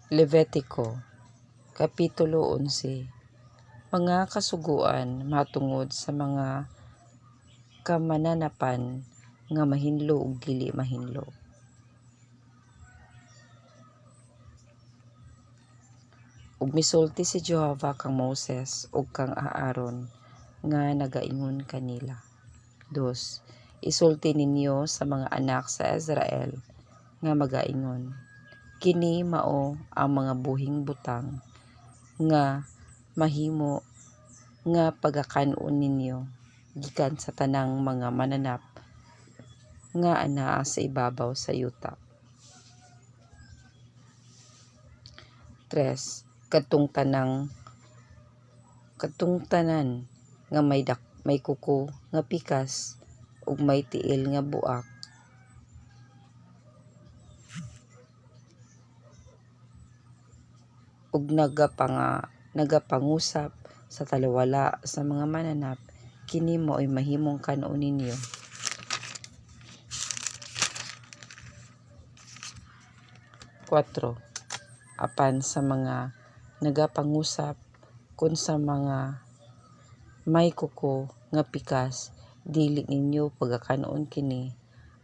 Levitico, Kapitulo 11. Mga kasuguan matungod sa mga kamananapan nga mahinlo ug dili mahinlo. Ug misulti si Jehovah kang Moses ug kang Aaron nga nagaingon kanila. 2. Isulti ninyo sa mga anak sa Israel nga magaingon. Kini mao ang mga buhing butang nga mahimo nga pagakanon ninyo gikan sa tanang mga mananap nga anaa sa ibabaw sa yuta. 3. Kadtong tanan nga may kuko nga pikas ug may tiil nga buak ug nagapangusap sa talawala sa mga mananap, kini mo'y mahimong kanon ninyo. 4. Apan sa mga nagapangusap kun sa mga may kuko nga pikas, dili ninyo pagakanon kini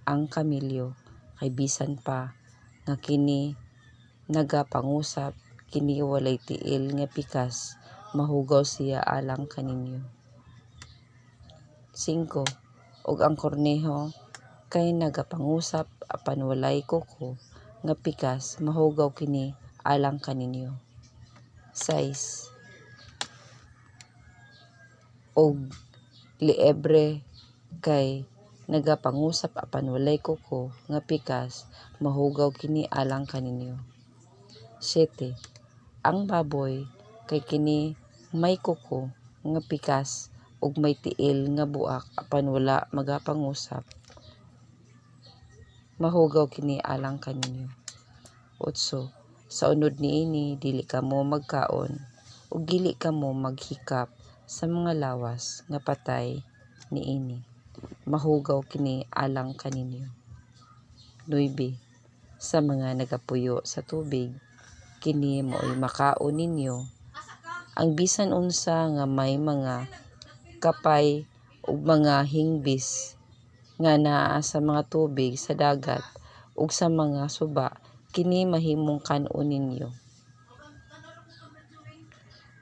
ang kamelyo, kay bisan pa nga kini nagapangusap, kini walay tiil nga pikas, mahugaw siya alang kaninyo. 5. Ug ang korneho kay nagapangusap apan walay kuko nga pikas, mahugaw kini alang kaninyo. 6. Og liebre kay nagapangusap apan walay kuko nga pikas, mahugaw kini alang kaninyo. 7. Ang baboy kay kini may kuko nga pikas ug may tiil nga buak apan wala magapangusap, mahugaw kini alang kaninyo. 8. Sa unod niini dili kamo magkaon ug dili kamo maghikap sa mga lawas nga patay niini, mahugaw kini alang kaninyo. 9. Sa mga nagapuyo sa tubig, kini mo'y makaon ninyo. Ang bisan unsa nga may mga kapay ug mga hingbis nga naa sa mga tubig sa dagat ug sa mga suba, kini mahimong kanon ninyo.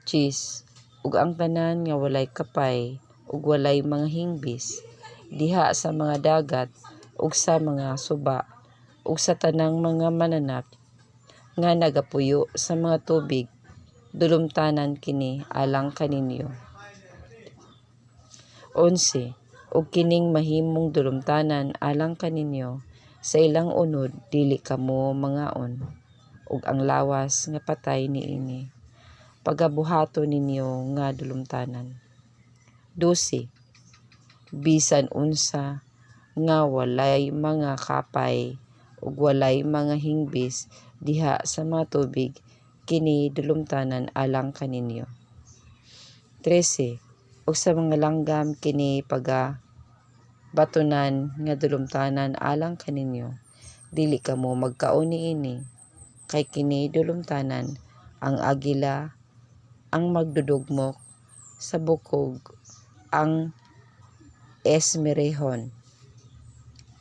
10. Ug ang tanan nga walay kapay ug walay mga hingbis diha sa mga dagat ug sa mga suba ug sa tanang mga mananap nga nagapuyo sa mga tubig, dulumtanan kini alang kaninyo. 11. Ug kining mahimong dulumtanan alang kaninyo, sa ilang unod dili kamo mangaon, ug ang lawas nga patay niini pagabuhaton ninyo nga dulumtanan. 12. Bisan unsa nga walay mga kapay ug walay mga hingbis diha sa mga tubig, kini dulumtanan alang kaninyo. 13. Ug sa mga langgam kini pagabatunan nga dulumtanan alang kaninyo, dili kamo magkaon niini, kay kini dulumtanan. Ang agila, ang magdudugmok sa bukog, ang esmerehon.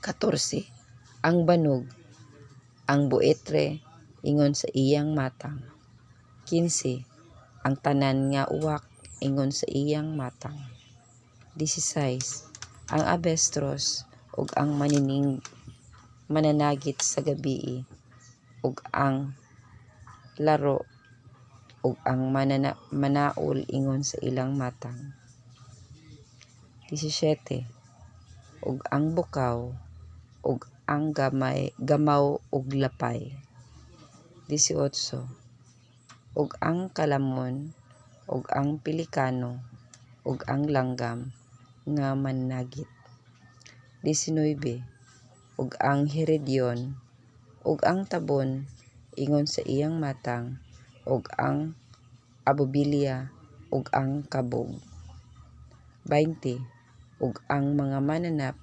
14. Ang banog, ang buitre ingon sa iyang matang. 15. Ang tanan nga uwak ingon sa iyang matang. 16. Ang abestros ug ang mananagit sa gabii ug ang laro ug ang manaul ingon sa ilang matang. 17. Ug ang bukaw ug ang gamaw ug lapay. 18. Ug ang kalamon ug ang pelikano ug ang langgam nga mananagit. 19. Ug ang hiridyon ug ang tabon ingon sa iyang matang ug ang abubilya ug ang kabog. 20. Ug ang mga mananap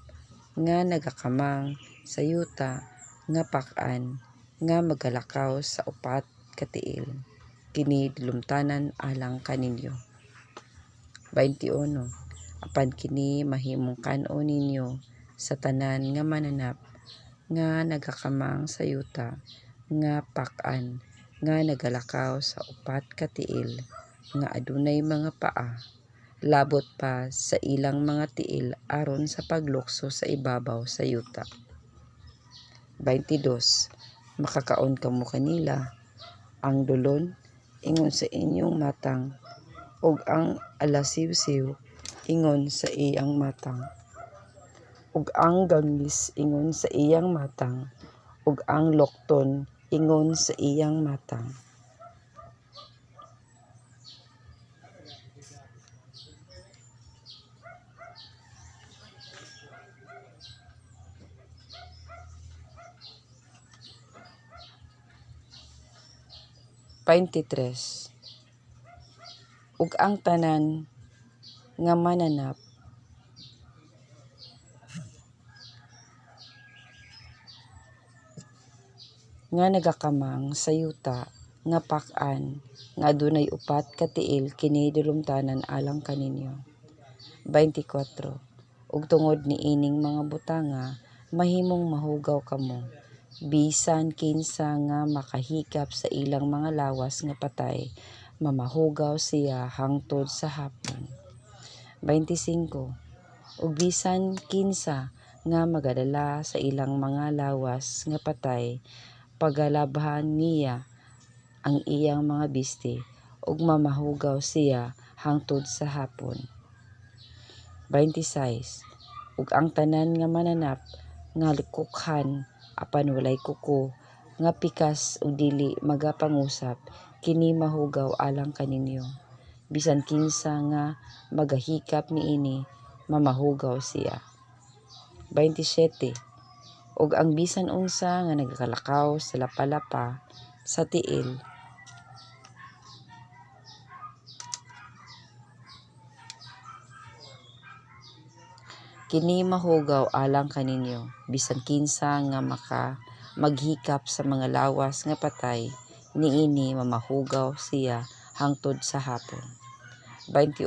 nga nagakamang sa yuta nga pak-an nga magalakaw sa upat ka tiil kini dilumtanan alang kaninyo. 21. Apan kini mahimong kan-o ninyo sa tanan nga mananap nga nagakamang sa yuta nga pak-an nga nagalakaw sa upat ka tiil nga adunay mga paa labot pa sa ilang mga tiil aron sa paglukso sa ibabaw sa yuta. 22. Makakaon kamo kanila ang dulon ingon sa inyong matang ug ang alasiwsiw ingon sa iyang matang ug ang gangis ingon sa iyang matang ug ang lokton ingon sa iyang matang. Paintitres. Ug ang tanan nga mananap nga nagakamang sa yuta nga pak-an nga adunay upat ka tiil kini dilumtanan alang kaninyo. 24. Ug tungod ni ining mga butanga mahimong mahugaw kamo bisan kinsa nga makahikap sa ilang mga lawas nga patay mamahugaw siya hangtod sa hapon. 25. Ug bisan kinsa nga magadala sa ilang mga lawas nga patay pagalabhan niya ang iyang mga biste ug mamahugaw siya hangtod sa hapon. 26. Ug ang tanan nga mananap nga likukhan apan walay kuko nga pikas ug dili magapangusap kini mahugaw alang kaninyo bisan kinsa nga magahikap niini mamahugaw siya. 27. Ug ang bisan unsa nga nagakalakaw sa lapalapa sa tiil kini mahugaw alang kaninyo bisan kinsa nga maghikap sa mga lawas nga patay niini mamahugaw siya hangtod sa hapon. 28.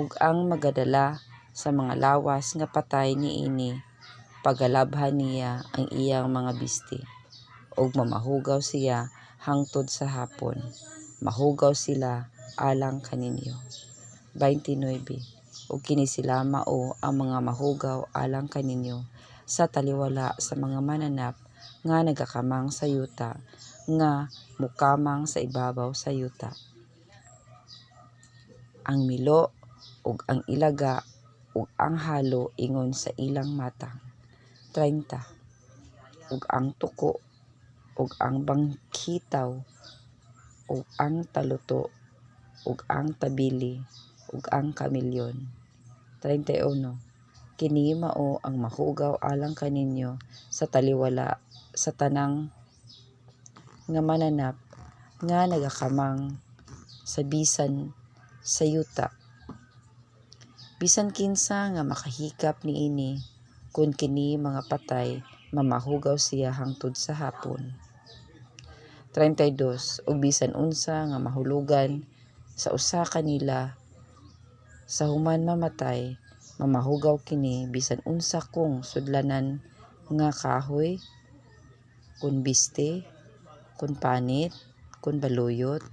Ug ang magadala sa mga lawas nga patay niini pagalabhan niya ang iyang mga biste ug mamahugaw siya hangtod sa hapon mahugaw sila alang kaninyo. 29. Ug kini sila mao ang mga mahugaw alang kaninyo sa taliwala sa mga mananap nga nagakamang sa yuta nga mukamang sa ibabaw sa yuta. Ang milo ug ang ilaga ug ang halo ingon sa ilang matang. 30. Ug ang tuko ug ang bangkitaw ug ang taluto ug ang tabili ug ang kamilyon. 31. Kini mao ang mahugaw alang kaninyo sa taliwala sa tanang nga mananap nga nagakamang sa bisan sa yuta bisan kinsa nga makahikap niini kun kini mga patay mamahugaw siya hangtod sa hapon. 32. Ug bisan unsa nga mahulugan sa usa kanila sa human mamatay mamahugaw kini bisan unsa kung sudlanan nga kahoy kun biste kun panit kun baluyot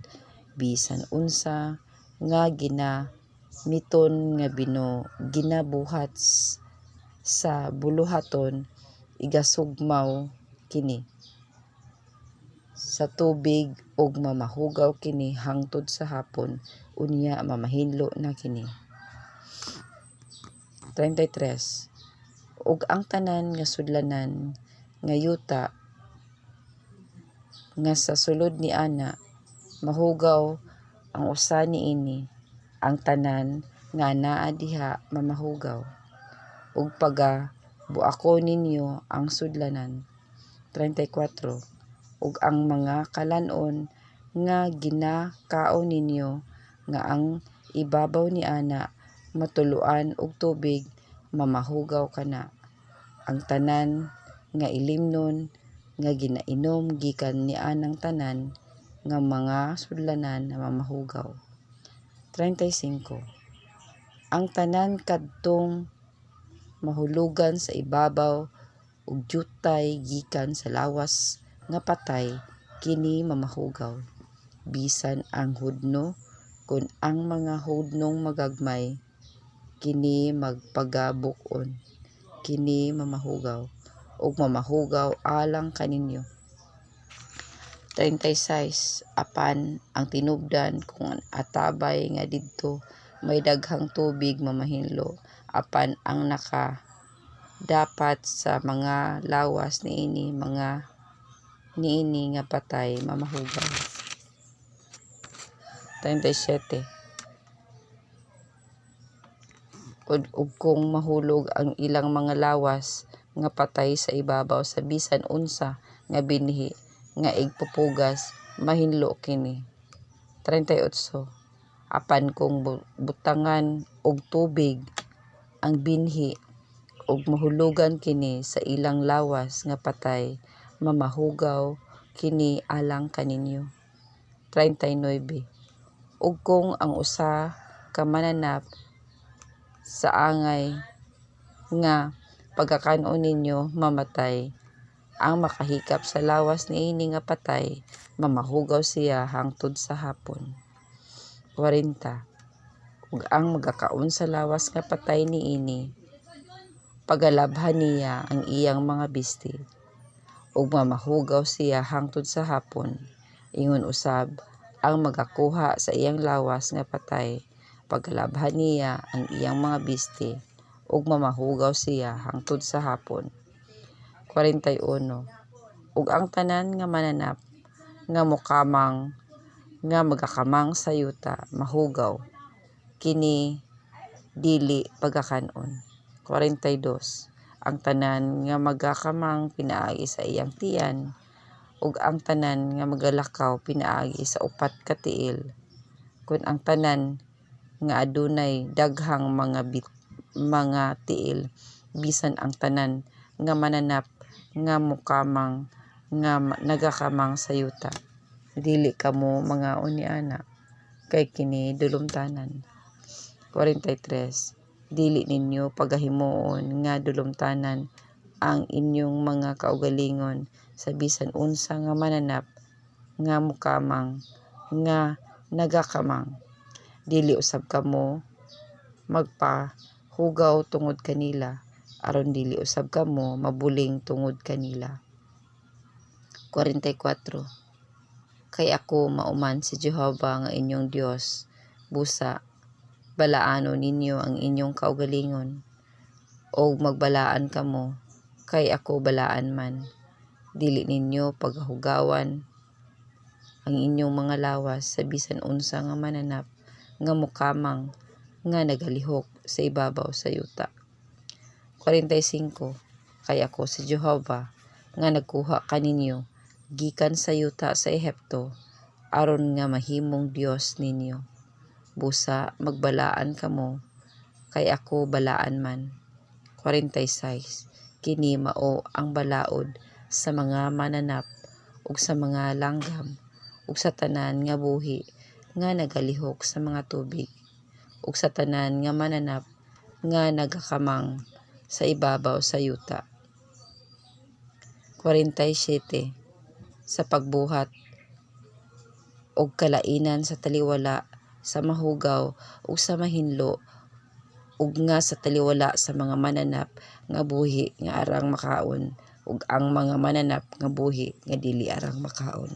bisan unsa nga ginamiton nga ginabuhat sa buluhaton igasugmaw kini sa tubig ug mamahugaw kini hangtod sa hapon unya mamahinlo na kini. 33. Ug ang tanan nga sudlanan nga yuta nga sa sulod ni ana mahugaw ang usa niini ang tanan nga anaa diha mamahugaw ug buako ninyo ang sudlanan. 34. Ug ang mga kalan-on nga ginakaon ninyo nga ang ibabaw ni ana matuluan og tubig mamahugaw kana ang tanan nga ilimnon nga ginainom gikan ni anang tanan nga mga sudlanan na mamahugaw. 35. Ang tanan kadtong mahulugan sa ibabaw ug jutay gikan sa lawas nga patay kini mamahugaw. Bisan ang hudno kun ang mga hudnong magagmay kini magpagabukon. Kini mamahugaw ug mamahugaw alang kaninyo. 36. Apan ang tinubdan kung atabay nga didto may daghang tubig mamahinlo, apan ang dapat sa mga lawas niini nga patay mamahugaw. 37. Ug kung mahulog ang ilang mga lawas nga patay sa ibabaw sa bisan unsa nga binhi nga igpupugas, mahinlo kini. 38. Apan kung butangan og tubig ang binhi ug mahulugan kini sa ilang lawas nga patay, mamahugaw kini alang kaninyo. 39. Ug kung ang usa ka mananap sa angay nga pagkakanon ninyo mamatay, ang makahikap sa lawas niini nga patay, mamahugaw siya hangtod sa hapon. 40. Ug ang magakaon sa lawas nga patay niini, pagalabhan niya ang iyang mga bisti, ug mamahugaw siya hangtod sa hapon. Ingon usab, ang magakuha sa iyang lawas nga patay, pagalabhan niya ang iyang mga bisti, ug mamahugaw siya hangtod sa hapon. 41. Ug ang tanan nga mananap nga mokamang nga magakamang sa yuta mahugaw, kini dili pagkakanon. 42. Ang tanan nga magakamang pinaagi sa iyang tiyan, ug ang tanan nga magalakaw pinaagi sa upat ka tiil, kun ang tanan nga adunay daghang mga tiil, bisan ang tanan nga mananap nga mokamang nga nagakamang sa yuta, dili kamo mangaon niana, kay kini dulumtanan. 43. Dili ninyo pagahimuon nga dulumtanan ang inyong mga kaugalingon sa bisan unsa nga mananap nga mokamang nga nagakamang. Dili usab kamo magpahugaw tungod kanila, aron dili usab kamo mabuling tungod kanila. 44. Kay ako mauman si Jehovah nga inyong Dios, busa balaanon ninyo ang inyong kaugalingon, o magbalaan kamo, kay ako balaan man. Dili ninyo paghugawan ang inyong mga lawas sa bisan unsa nga mananap nga mokamang nga nagalihok sa ibabaw sa yuta. 45. Kay ako si Jehovah nga nagkuha kaninyo gikan sa yuta sa Ehipto, aron nga mahimong Dios ninyo. Busa magbalaan kamo, kay ako balaan man. 46. Kini mao ang balaod sa mga mananap ug sa mga langgam ug sa tanan nga buhi nga nagalihok sa mga tubig ug sa tanan nga mananap nga nagakamang sa ibabaw sa yuta. 47. Sa pagbuhat og kalainan sa taliwala sa mahugaw ug sa mahinlo, ug nga sa taliwala sa mga mananap nga buhi nga arang makaon ug ang mga mananap nga buhi nga dili arang makaon.